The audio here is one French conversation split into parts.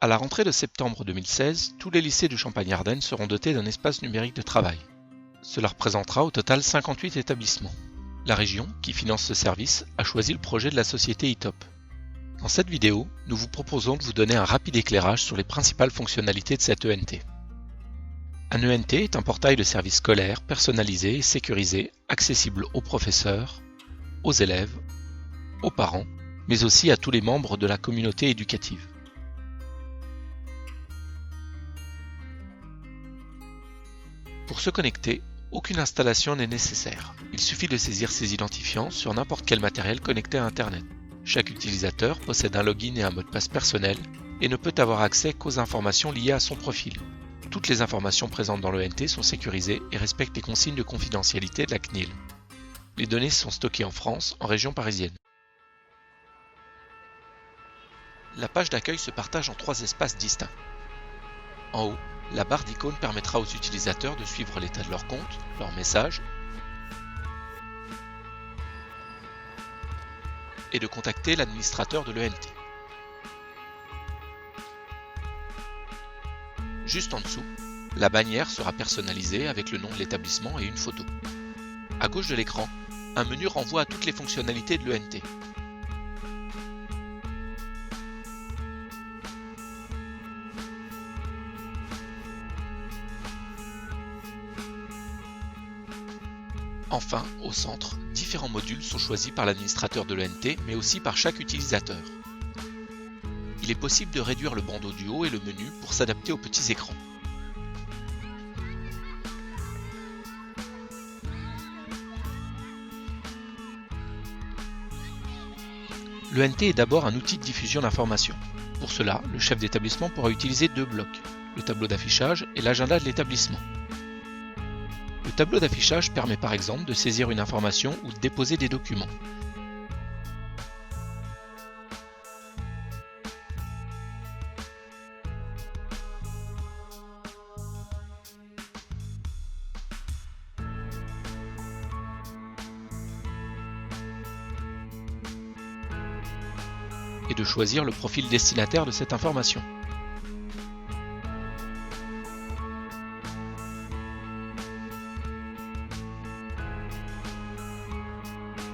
À la rentrée de septembre 2016, tous les lycées du Champagne-Ardenne seront dotés d'un espace numérique de travail. Cela représentera au total 58 établissements. La région, qui finance ce service, a choisi le projet de la société eTop. Dans cette vidéo, nous vous proposons de vous donner un rapide éclairage sur les principales fonctionnalités de cette ENT. Un ENT est un portail de services scolaires personnalisé et sécurisé, accessible aux professeurs, aux élèves, aux parents, mais aussi à tous les membres de la communauté éducative. Pour se connecter, aucune installation n'est nécessaire. Il suffit de saisir ses identifiants sur n'importe quel matériel connecté à Internet. Chaque utilisateur possède un login et un mot de passe personnel et ne peut avoir accès qu'aux informations liées à son profil. Toutes les informations présentes dans l'ENT sont sécurisées et respectent les consignes de confidentialité de la CNIL. Les données sont stockées en France, en région parisienne. La page d'accueil se partage en 3 espaces distincts. En haut, la barre d'icônes permettra aux utilisateurs de suivre l'état de leur compte, leurs messages et de contacter l'administrateur de l'ENT. Juste en dessous, la bannière sera personnalisée avec le nom de l'établissement et une photo. À gauche de l'écran, un menu renvoie à toutes les fonctionnalités de l'ENT. Enfin, au centre, différents modules sont choisis par l'administrateur de l'ENT, mais aussi par chaque utilisateur. Il est possible de réduire le bandeau du haut et le menu pour s'adapter aux petits écrans. L'ENT est d'abord un outil de diffusion d'informations. Pour cela, le chef d'établissement pourra utiliser 2 blocs, le tableau d'affichage et l'agenda de l'établissement. Le tableau d'affichage permet par exemple de saisir une information ou de déposer des documents. Et de choisir le profil destinataire de cette information.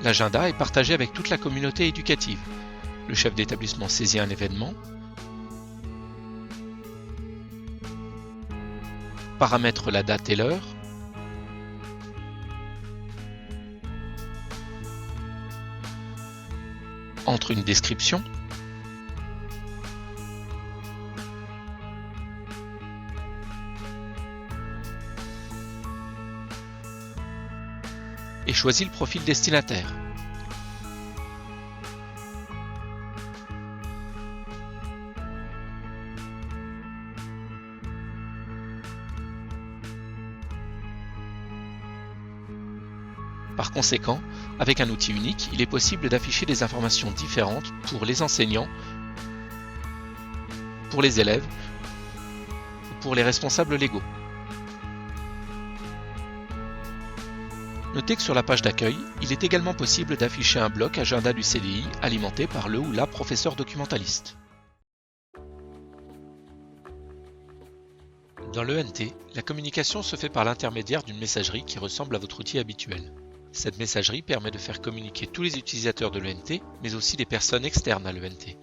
L'agenda est partagé avec toute la communauté éducative. Le chef d'établissement saisit un événement, paramètre la date et l'heure, entre une description, et choisit le profil destinataire. Par conséquent, avec un outil unique, il est possible d'afficher des informations différentes pour les enseignants, pour les élèves ou pour les responsables légaux. Notez que sur la page d'accueil, il est également possible d'afficher un bloc agenda du CDI alimenté par le ou la professeur documentaliste. Dans l'ENT, la communication se fait par l'intermédiaire d'une messagerie qui ressemble à votre outil habituel. Cette messagerie permet de faire communiquer tous les utilisateurs de l'ENT, mais aussi des personnes externes à l'ENT.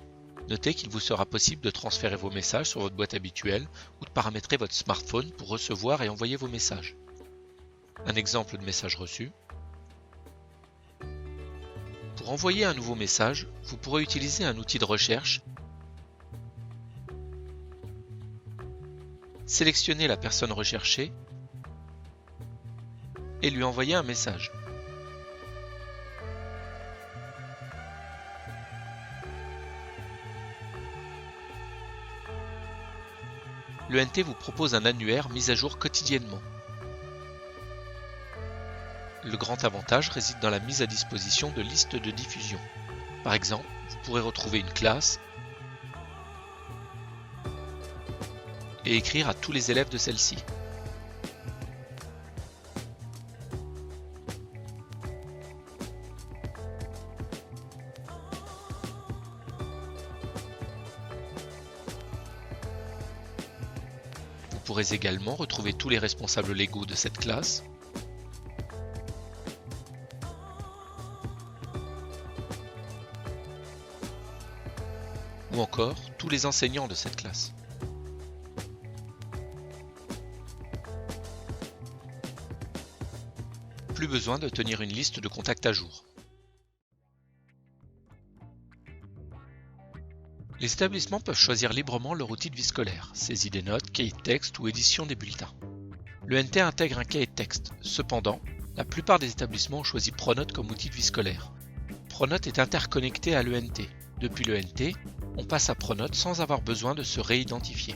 Notez qu'il vous sera possible de transférer vos messages sur votre boîte habituelle ou de paramétrer votre smartphone pour recevoir et envoyer vos messages. Un exemple de message reçu. Pour envoyer un nouveau message, vous pourrez utiliser un outil de recherche. Sélectionnez la personne recherchée et lui envoyer un message. L'ENT vous propose un annuaire mis à jour quotidiennement. Le grand avantage réside dans la mise à disposition de listes de diffusion. Par exemple, vous pourrez retrouver une classe et écrire à tous les élèves de celle-ci. pourrez également retrouver tous les responsables légaux de cette classe, ou encore tous les enseignants de cette classe. Plus besoin de tenir une liste de contacts à jour. Les établissements peuvent choisir librement leur outil de vie scolaire, saisie des notes, cahier de texte ou édition des bulletins. L'ENT intègre un cahier de texte. Cependant, la plupart des établissements ont choisi Pronote comme outil de vie scolaire. Pronote est interconnecté à l'ENT. Depuis l'ENT, on passe à Pronote sans avoir besoin de se réidentifier.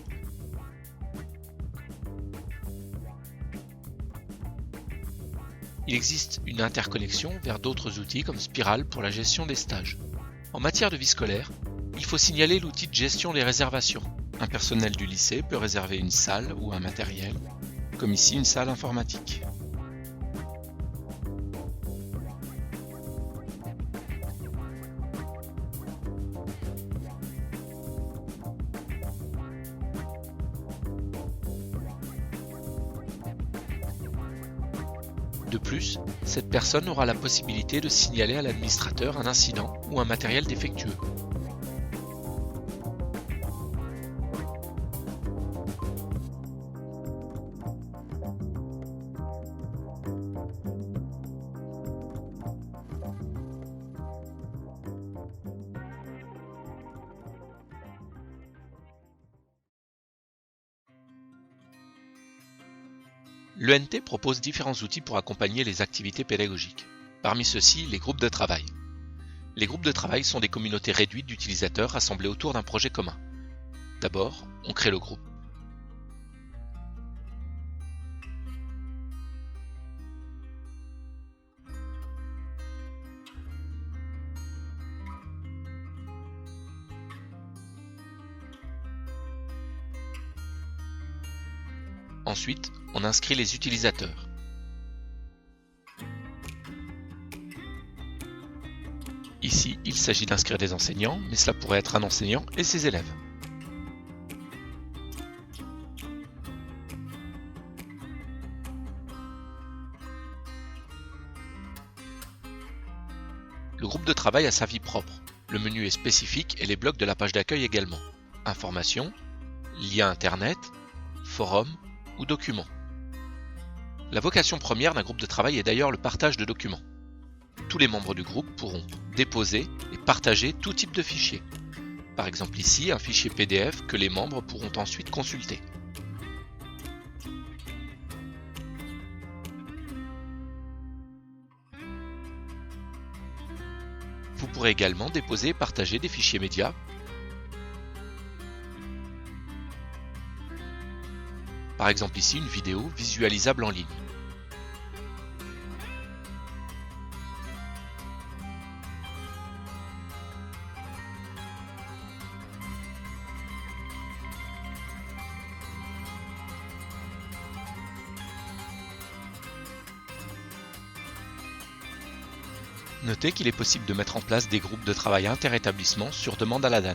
Il existe une interconnexion vers d'autres outils comme Spiral pour la gestion des stages. En matière de vie scolaire, il faut signaler l'outil de gestion des réservations. Un personnel du lycée peut réserver une salle ou un matériel, comme ici une salle informatique. De plus, cette personne aura la possibilité de signaler à l'administrateur un incident ou un matériel défectueux. L'ENT propose différents outils pour accompagner les activités pédagogiques. Parmi ceux-ci, les groupes de travail. Les groupes de travail sont des communautés réduites d'utilisateurs rassemblés autour d'un projet commun. D'abord, on crée le groupe. Ensuite, on inscrit les utilisateurs. Ici, il s'agit d'inscrire des enseignants, mais cela pourrait être un enseignant et ses élèves. Le groupe de travail a sa vie propre. Le menu est spécifique et les blocs de la page d'accueil également. Informations, liens internet, forums ou documents. La vocation première d'un groupe de travail est d'ailleurs le partage de documents. Tous les membres du groupe pourront déposer et partager tout type de fichiers. Par exemple ici, un fichier PDF que les membres pourront ensuite consulter. Vous pourrez également déposer et partager des fichiers médias. Par exemple ici, une vidéo visualisable en ligne. Notez qu'il est possible de mettre en place des groupes de travail inter-établissement sur demande à la DAN.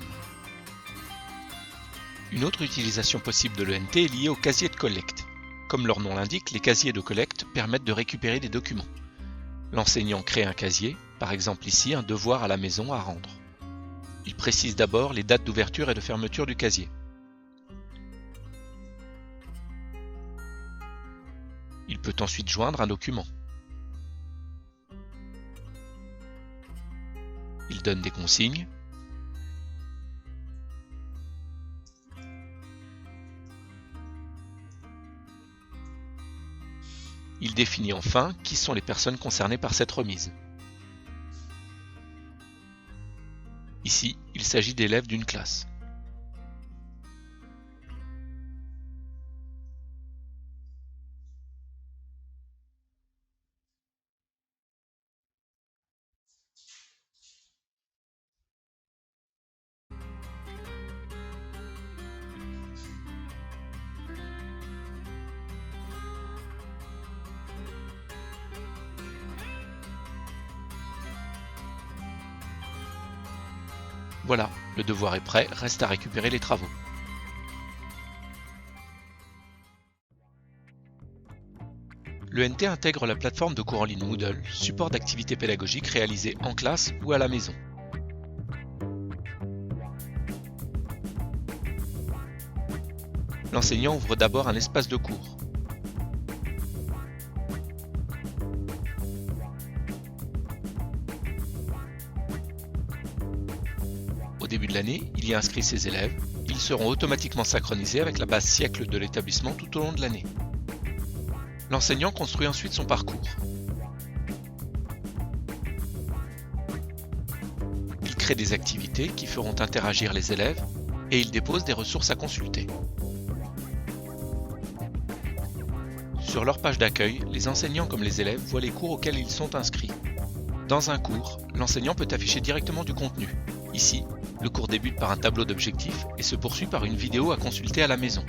Une autre utilisation possible de l'ENT est liée au casier de collecte. Comme leur nom l'indique, les casiers de collecte permettent de récupérer des documents. L'enseignant crée un casier, par exemple ici un devoir à la maison à rendre. Il précise d'abord les dates d'ouverture et de fermeture du casier. Il peut ensuite joindre un document. Il donne des consignes. Il définit enfin qui sont les personnes concernées par cette remise. Ici, il s'agit d'élèves d'une classe. Voilà, le devoir est prêt, reste à récupérer les travaux. L'ENT intègre la plateforme de cours en ligne Moodle, support d'activités pédagogiques réalisées en classe ou à la maison. L'enseignant ouvre d'abord un espace de cours. Au début de l'année, il y inscrit ses élèves. Ils seront automatiquement synchronisés avec la base siècle de l'établissement tout au long de l'année. L'enseignant construit ensuite son parcours. Il crée des activités qui feront interagir les élèves et il dépose des ressources à consulter. Sur leur page d'accueil, les enseignants comme les élèves voient les cours auxquels ils sont inscrits. Dans un cours, l'enseignant peut afficher directement du contenu. Ici, le cours débute par un tableau d'objectifs et se poursuit par une vidéo à consulter à la maison.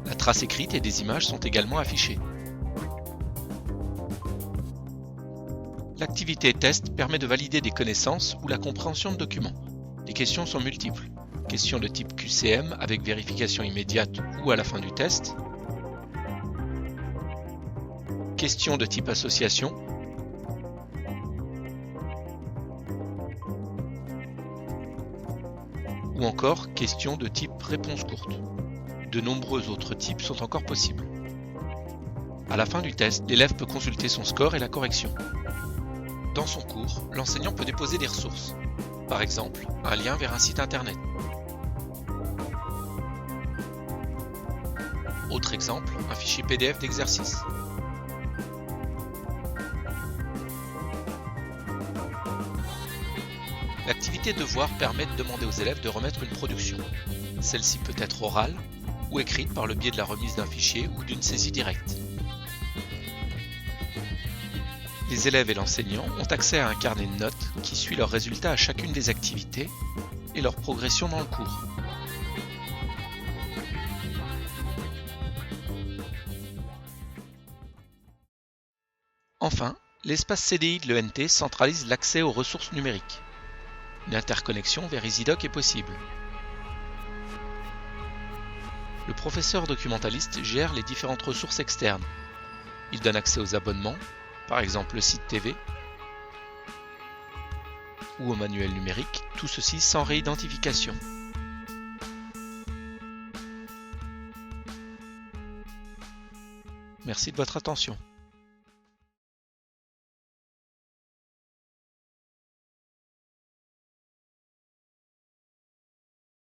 La trace écrite et des images sont également affichées. L'activité test permet de valider des connaissances ou la compréhension de documents. Les questions sont multiples. Questions de type QCM avec vérification immédiate ou à la fin du test. Questions de type association. Ou encore questions de type réponse courte. De nombreux autres types sont encore possibles. À la fin du test, l'élève peut consulter son score et la correction. Dans son cours, l'enseignant peut déposer des ressources. Par exemple, un lien vers un site internet. Autre exemple, un fichier PDF d'exercice. L'activité devoir permet de demander aux élèves de remettre une production. Celle-ci peut être orale ou écrite par le biais de la remise d'un fichier ou d'une saisie directe. Les élèves et l'enseignant ont accès à un carnet de notes qui suit leurs résultats à chacune des activités et leur progression dans le cours. Enfin, l'espace CDI de l'ENT centralise l'accès aux ressources numériques. Une interconnexion vers EasyDoc est possible. Le professeur documentaliste gère les différentes ressources externes. Il donne accès aux abonnements, par exemple le site TV, ou au manuel numérique, tout ceci sans réidentification. Merci de votre attention.